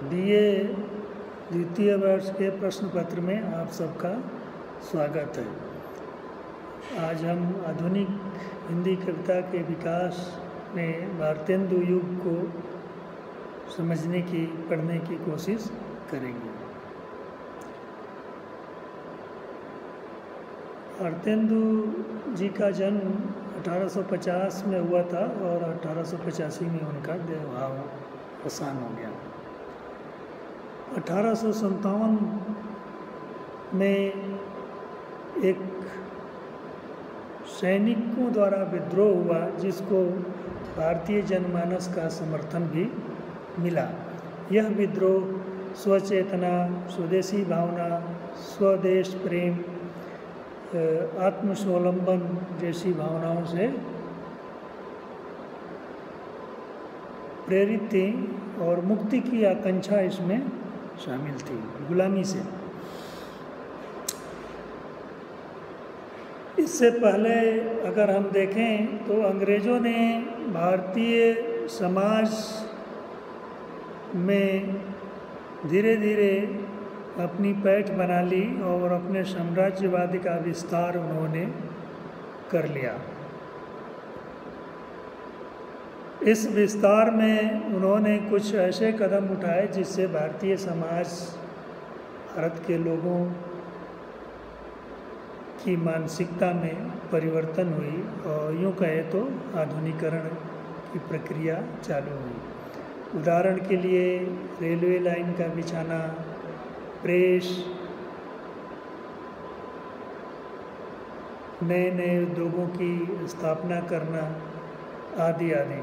BA द्वितीय वर्ष के प्रश्न पत्र में आप सबका स्वागत है। आज हम आधुनिक हिंदी कविता के विकास में भारतेंदु युग को समझने की पढ़ने की कोशिश करेंगे। भारतेंदु जी का जन्म 1850 में हुआ था और 1885 में उनका देहावसान हो गया। 1857 में एक सैनिकों द्वारा विद्रोह हुआ जिसको भारतीय जनमानस का समर्थन भी मिला। यह विद्रोह स्वचेतना, स्वदेशी भावना, स्वदेश प्रेम, आत्मस्वावलंबन जैसी भावनाओं से प्रेरित थी और मुक्ति की आकांक्षा इसमें शामिल थी, गुलामी से। इससे पहले अगर हम देखें तो अंग्रेज़ों ने भारतीय समाज में धीरे धीरे अपनी पैठ बना ली और अपने साम्राज्यवादी का विस्तार उन्होंने कर लिया। इस विस्तार में उन्होंने कुछ ऐसे कदम उठाए जिससे भारतीय समाज, भारत के लोगों की मानसिकता में परिवर्तन हुई और यूँ कहे तो आधुनिकीकरण की प्रक्रिया चालू हुई। उदाहरण के लिए रेलवे लाइन का बिछाना, प्रेस, नए नए उद्योगों की स्थापना करना आदि आदि।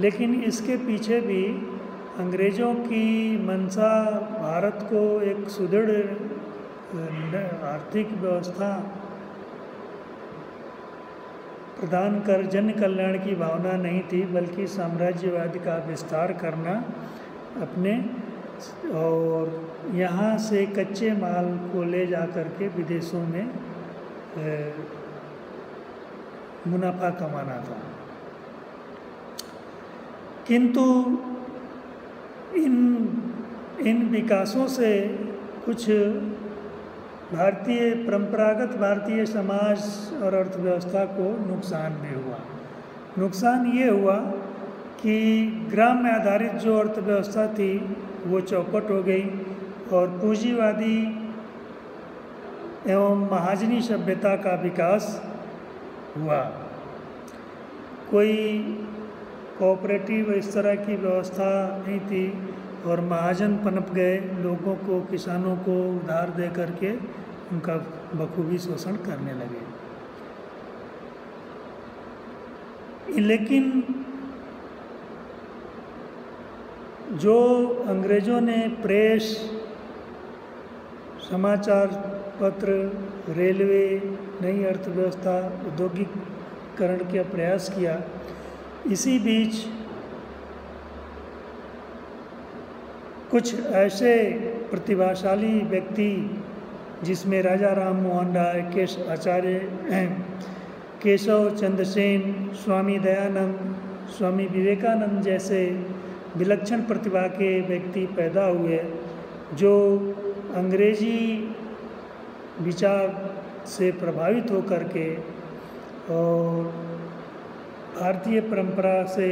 लेकिन इसके पीछे भी अंग्रेज़ों की मंशा भारत को एक सुदृढ़ आर्थिक व्यवस्था प्रदान कर जन कल्याण की भावना नहीं थी, बल्कि साम्राज्यवाद का विस्तार करना अपने और यहाँ से कच्चे माल को ले जा कर के विदेशों में मुनाफा कमाना था। किंतु इन विकासों से कुछ परंपरागत भारतीय समाज और अर्थव्यवस्था को नुकसान भी हुआ। नुकसान ये हुआ कि ग्राम आधारित जो अर्थव्यवस्था थी वो चौपट हो गई और पूंजीवादी एवं महाजनी सभ्यता का विकास हुआ। कोई कोऑपरेटिव इस तरह की व्यवस्था नहीं थी और महाजन पनप गए, लोगों को, किसानों को उधार दे करके उनका बखूबी शोषण करने लगे। लेकिन जो अंग्रेज़ों ने प्रेस, समाचार पत्र, रेलवे, नई अर्थव्यवस्था, औद्योगिकरण का प्रयास किया, इसी बीच कुछ ऐसे प्रतिभाशाली व्यक्ति जिसमें राजा राम मोहन राय, केशव चंद्र सेन, स्वामी दयानंद, स्वामी विवेकानंद जैसे विलक्षण प्रतिभा के व्यक्ति पैदा हुए जो अंग्रेजी विचार से प्रभावित होकर के और भारतीय परंपरा से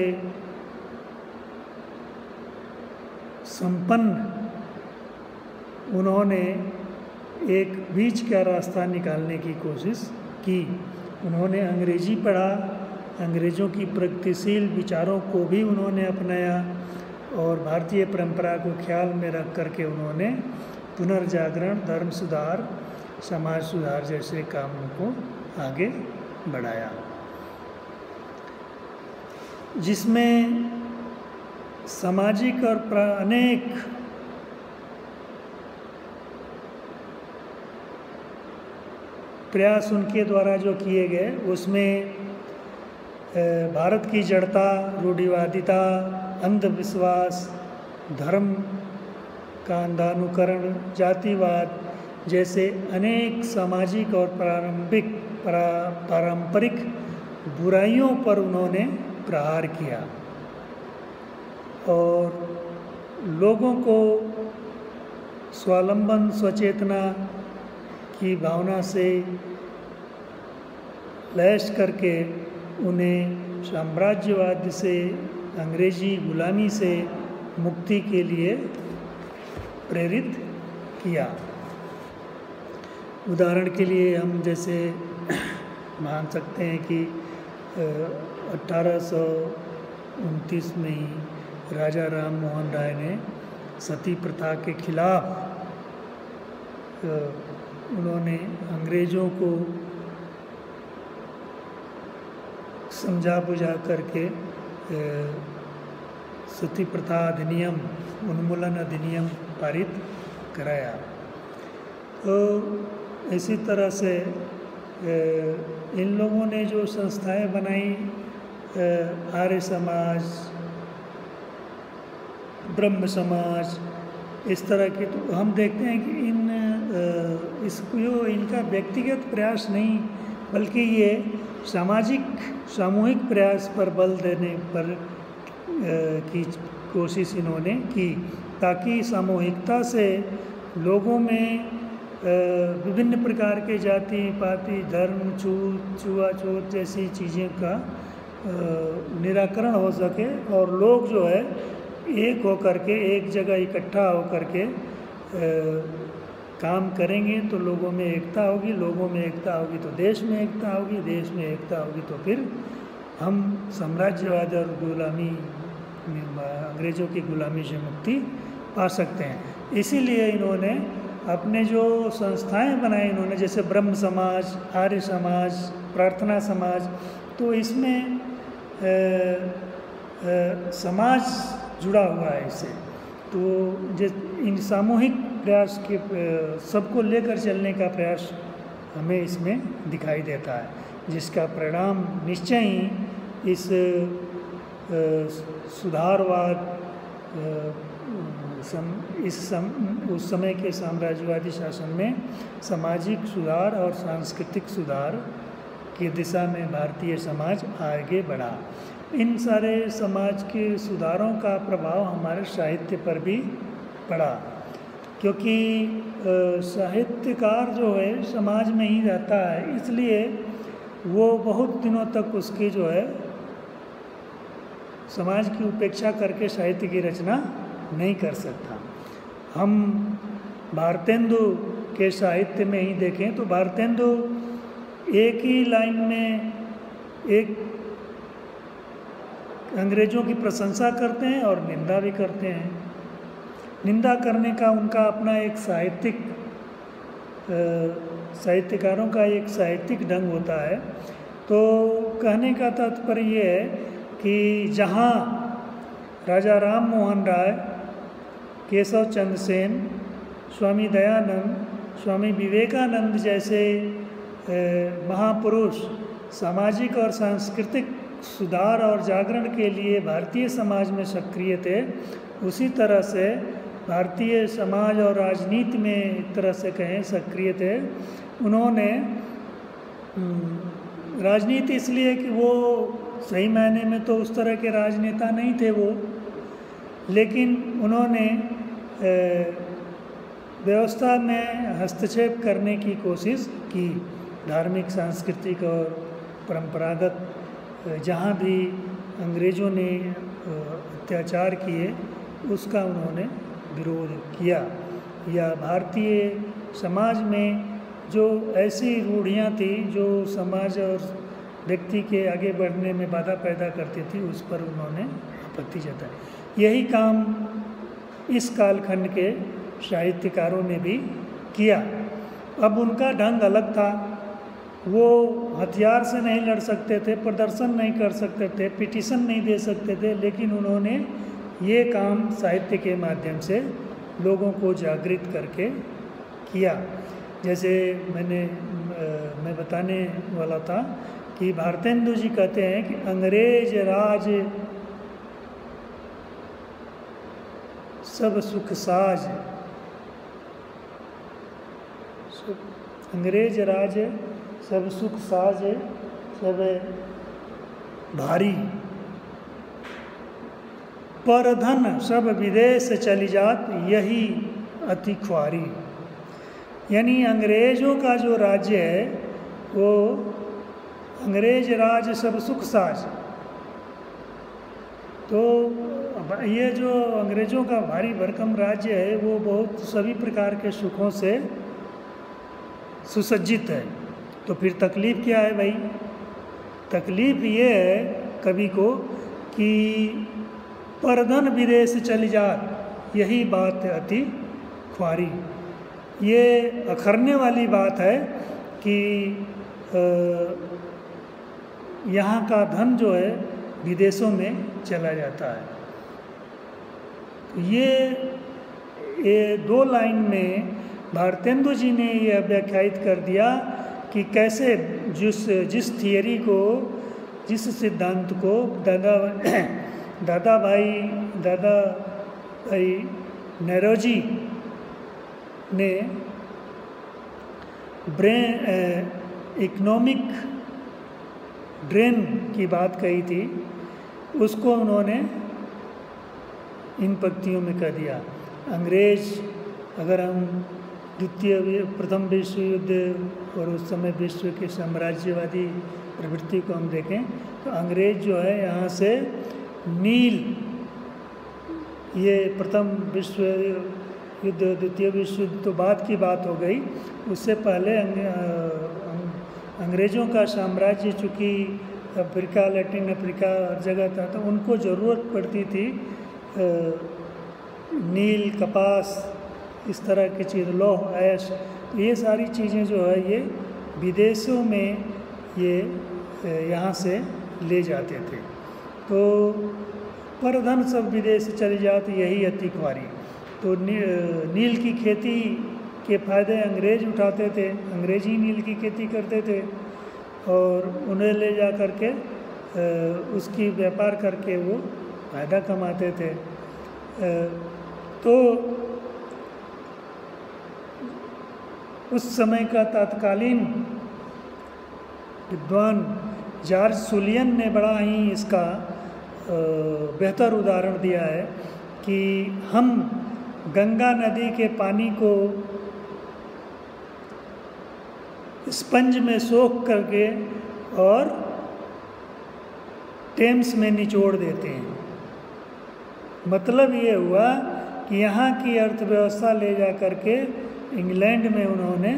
संपन्न उन्होंने एक बीच का रास्ता निकालने की कोशिश की। उन्होंने अंग्रेजी पढ़ा, अंग्रेज़ों की प्रगतिशील विचारों को भी उन्होंने अपनाया और भारतीय परंपरा को ख्याल में रख करके उन्होंने पुनर्जागरण, धर्म सुधार, समाज सुधार जैसे कामों को आगे बढ़ाया, जिसमें सामाजिक और अनेक प्रयास उनके द्वारा जो किए गए उसमें भारत की जड़ता, रूढ़िवादिता, अंधविश्वास, धर्म का अंधानुकरण, जातिवाद जैसे अनेक सामाजिक और पारंपरिक बुराइयों पर उन्होंने प्रहार किया और लोगों को स्वावलंबन स्वचेतना की भावना से लैस करके उन्हें साम्राज्यवाद से, अंग्रेजी गुलामी से मुक्ति के लिए प्रेरित किया। उदाहरण के लिए हम जैसे मान सकते हैं कि 1829 में ही राजा राम मोहन राय ने सती प्रथा के खिलाफ उन्होंने अंग्रेज़ों को समझा बुझा करके सती प्रथा अधिनियम, उन्मूलन अधिनियम पारित कराया। तो इसी तरह से इन लोगों ने जो संस्थाएं बनाई, आर्य समाज, ब्रह्म समाज, इस तरह के, तो हम देखते हैं कि इनका व्यक्तिगत प्रयास नहीं बल्कि ये सामाजिक सामूहिक प्रयास पर बल देने पर की कोशिश इन्होंने की, ताकि सामूहिकता से लोगों में विभिन्न प्रकार के जाति पाति धर्म छुआछूत जैसी चीज़ें का निराकरण हो सके और लोग जो है एक होकर के, एक जगह इकट्ठा होकर के काम करेंगे तो लोगों में एकता होगी, लोगों में एकता होगी तो देश में एकता होगी, देश में एकता होगी तो फिर हम साम्राज्यवाद और गुलामी, अंग्रेज़ों की गुलामी से मुक्ति पा सकते हैं। इसीलिए इन्होंने अपने जो संस्थाएं बनाई इन्होंने, जैसे ब्रह्म समाज, आर्य समाज, प्रार्थना समाज, तो इसमें समाज जुड़ा हुआ है इससे। तो इन सामूहिक प्रयास के सबको लेकर चलने का प्रयास हमें इसमें दिखाई देता है, जिसका परिणाम निश्चय ही सुधारवाद, उस समय के साम्राज्यवादी शासन में सामाजिक सुधार और सांस्कृतिक सुधार की दिशा में भारतीय समाज आगे बढ़ा। इन सारे समाज के सुधारों का प्रभाव हमारे साहित्य पर भी पड़ा, क्योंकि साहित्यकार जो है समाज में ही रहता है, इसलिए वो बहुत दिनों तक उसकी जो है समाज की उपेक्षा करके साहित्य की रचना नहीं कर सकता। हम भारतेंदु के साहित्य में ही देखें तो भारतेंदु एक ही लाइन में एक अंग्रेज़ों की प्रशंसा करते हैं और निंदा भी करते हैं। निंदा करने का उनका अपना एक साहित्यकारों का एक साहित्यिक ढंग होता है। तो कहने का तात्पर्य ये है कि जहाँ राजा राम मोहन राय, केशव चंद्र सेन, स्वामी दयानंद, स्वामी विवेकानंद जैसे महापुरुष सामाजिक और सांस्कृतिक सुधार और जागरण के लिए भारतीय समाज में सक्रिय थे, उसी तरह से भारतीय समाज और राजनीति में एक तरह से कहें सक्रिय थे। उन्होंने राजनीति इसलिए कि वो सही मायने में तो उस तरह के राजनेता नहीं थे वो, लेकिन उन्होंने व्यवस्था में हस्तक्षेप करने की कोशिश की। धार्मिक, सांस्कृतिक और परंपरागत जहाँ भी अंग्रेज़ों ने अत्याचार किए उसका उन्होंने विरोध किया, या भारतीय समाज में जो ऐसी रूढ़ियाँ थी जो समाज और व्यक्ति के आगे बढ़ने में बाधा पैदा करती थी, उस पर उन्होंने आपत्ति जताई। यही काम इस कालखंड के साहित्यकारों ने भी किया। अब उनका ढंग अलग था, वो हथियार से नहीं लड़ सकते थे, प्रदर्शन नहीं कर सकते थे, पिटीशन नहीं दे सकते थे, लेकिन उन्होंने ये काम साहित्य के माध्यम से लोगों को जागृत करके किया। जैसे मैं बताने वाला था कि भारतेंदु जी कहते हैं कि अंग्रेज राज सब सुख साज, अंग्रेज राज सब सुख साज सब भारी, परधन सब विदेश चली जात यही अति ख्वारी। यानी अंग्रेज़ों का जो राज्य है वो अंग्रेज राज सब सुख साज, तो ये जो अंग्रेज़ों का भारी भरकम राज्य है वो बहुत सभी प्रकार के सुखों से सुसज्जित है। तो फिर तकलीफ़ क्या है भाई? तकलीफ़ ये है कवि को कि परधन विदेश चली जात यही बात है अति ख्वारी। ये अखरने वाली बात है कि यहाँ का धन जो है विदेशों में चला जाता है। ये 2 लाइन में भारतेंदु जी ने यह व्याख्यायित कर दिया कि कैसे जिस थियरी को, जिस सिद्धांत को दादा भाई नेरोजी ने इकोनॉमिक ड्रेन की बात कही थी, उसको उन्होंने इन पंक्तियों में कह दिया। अंग्रेज, अगर हम प्रथम विश्व युद्ध और उस समय विश्व के साम्राज्यवादी प्रवृत्ति को हम देखें तो अंग्रेज जो है यहाँ से नील, ये प्रथम विश्व युद्ध, द्वितीय विश्व युद्ध तो बाद की बात हो गई, उससे पहले अंग्रेज़ों का साम्राज्य चूँकि अफ्रीका, लैटिन अफ्रीका हर जगह था, तो उनको ज़रूरत पड़ती थी नील, कपास, इस तरह की चीज़, लौह, ऐश, तो ये सारी चीज़ें जो है ये विदेशों में ये यहाँ से ले जाते थे। तो परधन सब विदेश चली जाती यही अति ख्वारी। तो नील की खेती के फ़ायदे अंग्रेज उठाते थे, अंग्रेजी नील की खेती करते थे और उन्हें ले जा कर के उसकी व्यापार करके वो फ़ायदा कमाते थे। तो उस समय का तत्कालीन विद्वान जॉर्ज सुलियन ने बड़ा ही इसका बेहतर उदाहरण दिया है कि हम गंगा नदी के पानी को स्पंज में सोख करके और टेम्स में निचोड़ देते हैं। मतलब ये हुआ कि यहाँ की अर्थव्यवस्था ले जा करके इंग्लैंड में उन्होंने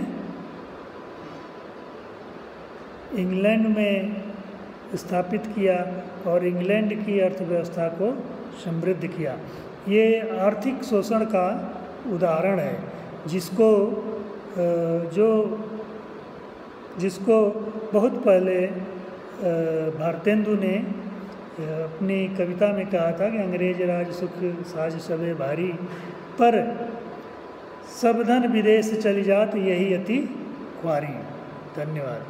स्थापित किया और इंग्लैंड की अर्थव्यवस्था को समृद्ध किया। ये आर्थिक शोषण का उदाहरण है जिसको बहुत पहले भारतेंदु ने अपनी कविता में कहा था कि अंग्रेज राज सुख साज सबे भारी, पर सब धन विदेश चली जात यही अति ख्वारी। धन्यवाद।